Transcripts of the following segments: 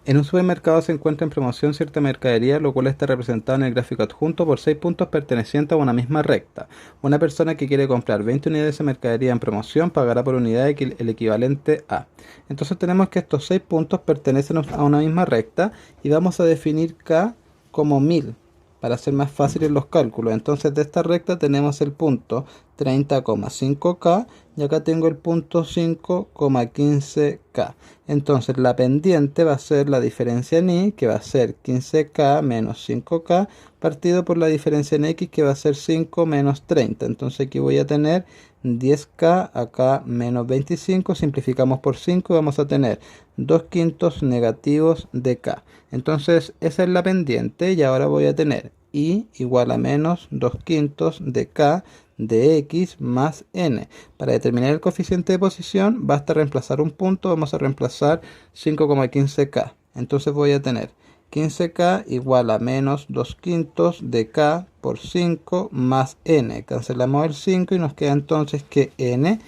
En un supermercado se encuentra en promoción cierta mercadería, lo cual está representado en el gráfico adjunto por 6 puntos pertenecientes a una misma recta. Una persona que quiere comprar 20 unidades de esa mercadería en promoción pagará por unidad el equivalente a. Entonces tenemos que estos 6 puntos pertenecen a una misma recta y vamos a definir K como 1000 para hacer más fáciles los cálculos. Entonces de esta recta tenemos el punto 30,5K y acá tengo el punto 5,15K. Entonces la pendiente va a ser la diferencia en Y, que va a ser 15K menos 5K, partido por la diferencia en X, que va a ser 5 menos 30. Entonces aquí voy a tener 10K, acá menos 25, simplificamos por 5 y vamos a tener 2 quintos negativos de K. Entonces esa es la pendiente y ahora voy a tener Y igual a menos 2 quintos de K de X más N. Para determinar el coeficiente de posición basta reemplazar un punto, vamos a reemplazar 5,15K. Entonces voy a tener 15K igual a menos 2 quintos de K por 5 más N. Cancelamos el 5 y nos queda entonces que N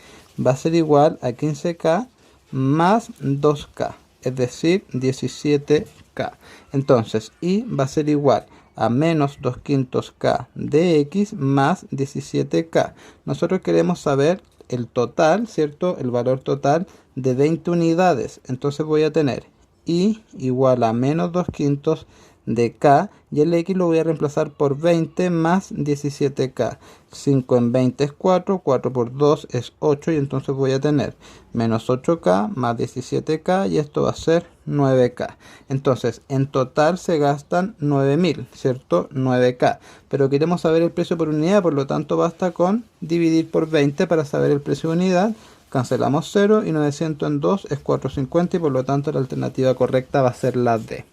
va a ser igual a 15K más 2K, es decir, 17K. Entonces Y va a ser igual a menos 2 quintos K de X más 17K. Nosotros queremos saber el total, ¿cierto? El valor total de 20 unidades. Entonces voy a tener Y igual a menos 2 quintos de K y el X lo voy a reemplazar por 20 más 17K. 5 en 20 es 4, 4 por 2 es 8 y entonces voy a tener menos 8K más 17K y esto va a ser 9K. Entonces en total se gastan 9000, ¿cierto? 9K. Pero queremos saber el precio por unidad, por lo tanto basta con dividir por 20 para saber el precio de unidad. Cancelamos 0 y 900 en 2 es 450 y por lo tanto la alternativa correcta va a ser la D.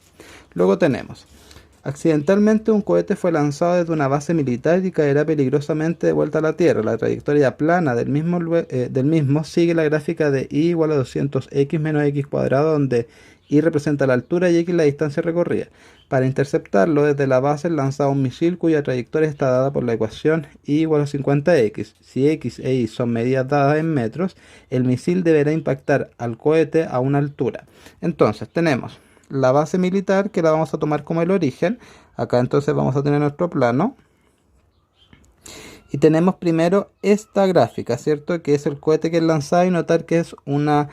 Luego tenemos, accidentalmente un cohete fue lanzado desde una base militar y caerá peligrosamente de vuelta a la Tierra. La trayectoria plana del mismo sigue la gráfica de Y igual a 200x menos x cuadrado, donde Y representa la altura y x la distancia recorrida. Para interceptarlo desde la base lanzado un misil cuya trayectoria está dada por la ecuación Y igual a 50x. Si x e y son medidas dadas en metros, el misil deberá impactar al cohete a una altura. Entonces tenemos la base militar, que la vamos a tomar como el origen. Acá entonces vamos a tener nuestro plano. Y tenemos primero esta gráfica, ¿cierto? Que es el cohete que es lanzado y notar que es una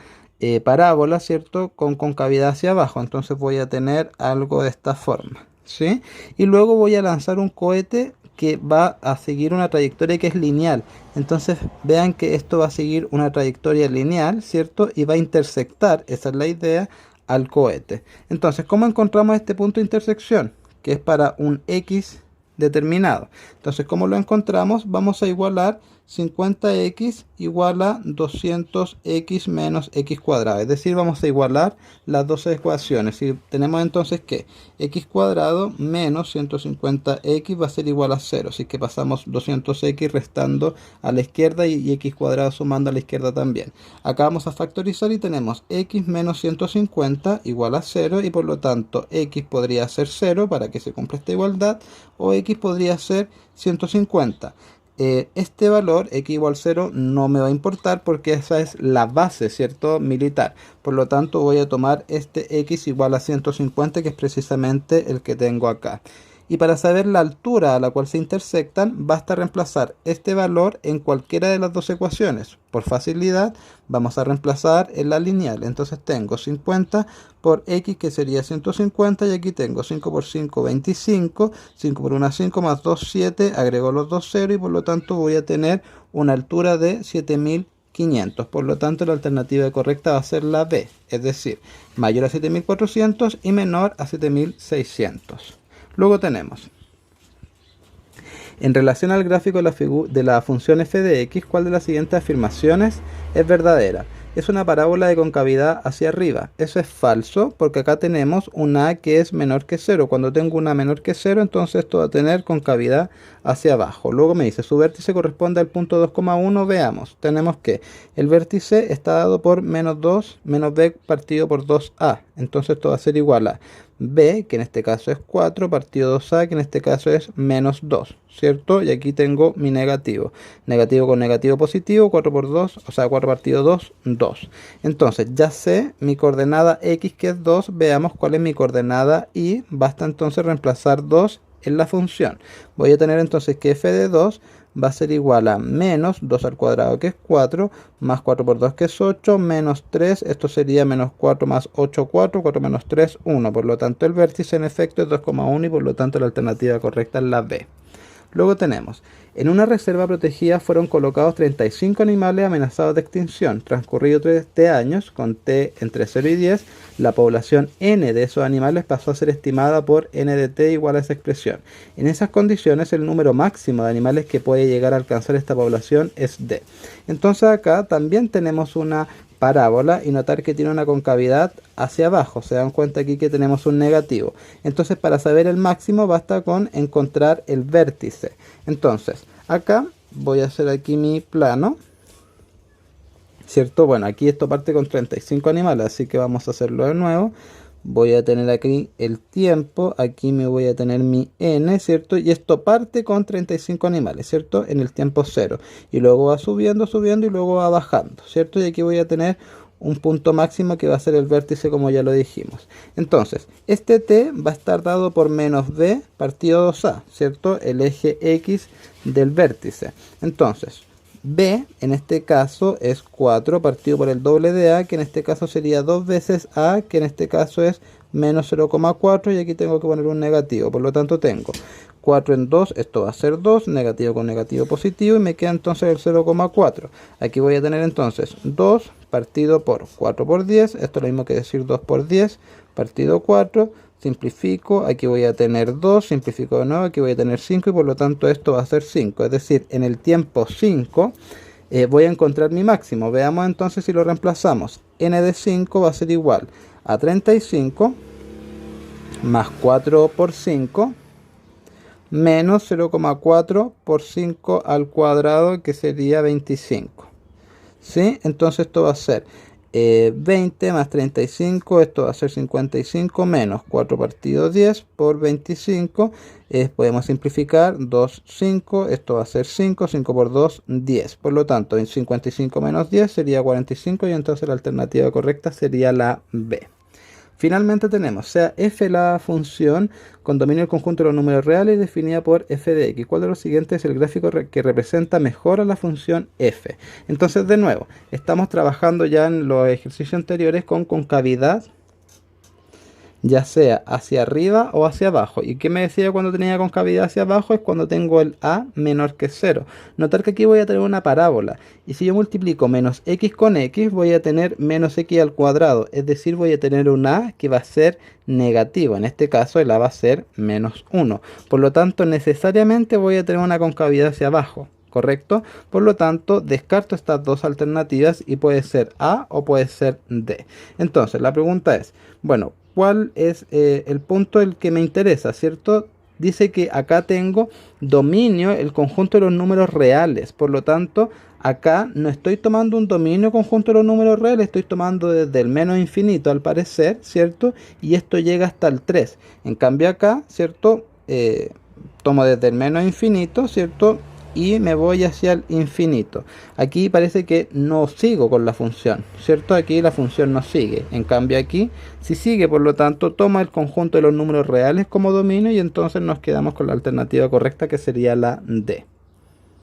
parábola, ¿cierto? Con concavidad hacia abajo. Entonces voy a tener algo de esta forma, ¿sí? Y luego voy a lanzar un cohete que va a seguir una trayectoria que es lineal. Entonces vean que esto va a seguir una trayectoria lineal, ¿cierto? Y va a intersectar, esa es la idea, al cohete. Entonces, ¿cómo encontramos este punto de intersección? Que es para un X determinado. Entonces, ¿cómo lo encontramos? Vamos a igualar 50x igual a 200x menos x cuadrado. Es decir, vamos a igualar las dos ecuaciones. Y tenemos entonces que x cuadrado menos 150x va a ser igual a 0. Así que pasamos 200x restando a la izquierda y x cuadrado sumando a la izquierda también. Acá vamos a factorizar y tenemos x menos 150 igual a 0 y por lo tanto x podría ser 0 para que se cumpla esta igualdad o x podría ser 150. Este valor x igual 0 no me va a importar porque esa es la base, ¿cierto? Militar. Por lo tanto voy a tomar este x igual a 150, que es precisamente el que tengo acá. Y para saber la altura a la cual se intersectan, basta reemplazar este valor en cualquiera de las dos ecuaciones. Por facilidad, vamos a reemplazar en la lineal. Entonces tengo 50 por x, que sería 150, y aquí tengo 5 por 5, 25, 5 por 1, 5, más 2, 7, agrego los dos ceros y por lo tanto voy a tener una altura de 7500. Por lo tanto, la alternativa correcta va a ser la B, es decir, mayor a 7400 y menor a 7600. Luego tenemos, en relación al gráfico de la función f de x, ¿cuál de las siguientes afirmaciones es verdadera? Es una parábola de concavidad hacia arriba. Eso es falso porque acá tenemos una a que es menor que 0. Cuando tengo una menor que 0, entonces esto va a tener concavidad hacia abajo. Luego me dice, su vértice corresponde al punto 2,1. Veamos, tenemos que el vértice está dado por menos 2 menos b partido por 2a. Entonces esto va a ser igual a b, que en este caso es 4, partido 2a, que en este caso es menos 2, ¿cierto? Y aquí tengo mi negativo. Negativo con negativo positivo, 4 por 2, o sea, 4 partido 2, 2. Entonces, ya sé mi coordenada x, que es 2. Veamos cuál es mi coordenada y. Basta entonces reemplazar 2 en la función. Voy a tener entonces que f de 2 va a ser igual a menos 2 al cuadrado, que es 4, más 4 por 2, que es 8, menos 3, esto sería menos 4 más 8, 4, 4 menos 3, 1. Por lo tanto, el vértice en efecto es 2,1 y por lo tanto la alternativa correcta es la B. Luego tenemos, en una reserva protegida fueron colocados 35 animales amenazados de extinción. Transcurrido 3 años, con t entre 0 y 10, la población n de esos animales pasó a ser estimada por n de t igual a esa expresión. En esas condiciones, el número máximo de animales que puede llegar a alcanzar esta población es d. Entonces acá también tenemos una parábola y notar que tiene una concavidad hacia abajo. Se dan cuenta aquí que tenemos un negativo. Entonces, para saber el máximo basta con encontrar el vértice. Entonces, acá voy a hacer aquí mi plano, ¿cierto? Bueno, aquí esto parte con 35 animales, así que vamos a hacerlo de nuevo. Voy a tener aquí el tiempo, aquí me voy a tener mi n, ¿cierto? Y esto parte con 35 animales, ¿cierto? En el tiempo 0. Y luego va subiendo, subiendo y luego va bajando, ¿cierto? Y aquí voy a tener un punto máximo que va a ser el vértice, como ya lo dijimos. Entonces, este t va a estar dado por menos b partido 2a, ¿cierto? El eje x del vértice. Entonces, b en este caso es 4 partido por el doble de a, que en este caso sería 2 veces a, que en este caso es menos 0,4, y aquí tengo que poner un negativo. Por lo tanto tengo 4 en 2, esto va a ser 2, negativo con negativo positivo, y me queda entonces el 0,4. Aquí voy a tener entonces 2 partido por 4 por 10, esto es lo mismo que decir 2 por 10, partido 4, simplifico, aquí voy a tener 2, simplifico de nuevo, aquí voy a tener 5 y por lo tanto esto va a ser 5. Es decir, en el tiempo 5 voy a encontrar mi máximo. Veamos entonces si lo reemplazamos. N de 5 va a ser igual a 35 más 4 por 5 menos 0,4 por 5 al cuadrado, que sería 25. ¿Sí? Entonces esto va a ser 20 más 35, esto va a ser 55 menos 4 partido 10 por 25, podemos simplificar, 2, 5, esto va a ser 5, 5 por 2, 10. Por lo tanto, en 55 menos 10 sería 45 y entonces la alternativa correcta sería la B. Finalmente tenemos, sea f la función con dominio del conjunto de los números reales definida por f de x. ¿Cuál de los siguientes es el gráfico que representa mejor a la función f? Entonces, de nuevo, estamos trabajando ya en los ejercicios anteriores con concavidad, ya sea hacia arriba o hacia abajo. ¿Y qué me decía cuando tenía concavidad hacia abajo? Es cuando tengo el a menor que 0. Notar que aquí voy a tener una parábola. Y si yo multiplico menos x con x, voy a tener menos x al cuadrado. Es decir, voy a tener un a que va a ser negativo. En este caso, el a va a ser menos 1. Por lo tanto, necesariamente voy a tener una concavidad hacia abajo. ¿Correcto? Por lo tanto, descarto estas dos alternativas y puede ser A o puede ser D. Entonces, la pregunta es, bueno, ¿cuál es el punto el que me interesa? ¿Cierto? Dice que acá tengo dominio, el conjunto de los números reales. Por lo tanto, acá no estoy tomando un dominio conjunto de los números reales, estoy tomando desde el menos infinito al parecer, ¿cierto? Y esto llega hasta el 3. En cambio acá, ¿cierto? Tomo desde el menos infinito, ¿cierto? Y me voy hacia el infinito. Aquí parece que no sigo con la función, ¿cierto? Aquí la función no sigue. En cambio aquí sí sigue, por lo tanto toma el conjunto de los números reales como dominio y entonces nos quedamos con la alternativa correcta, que sería la D.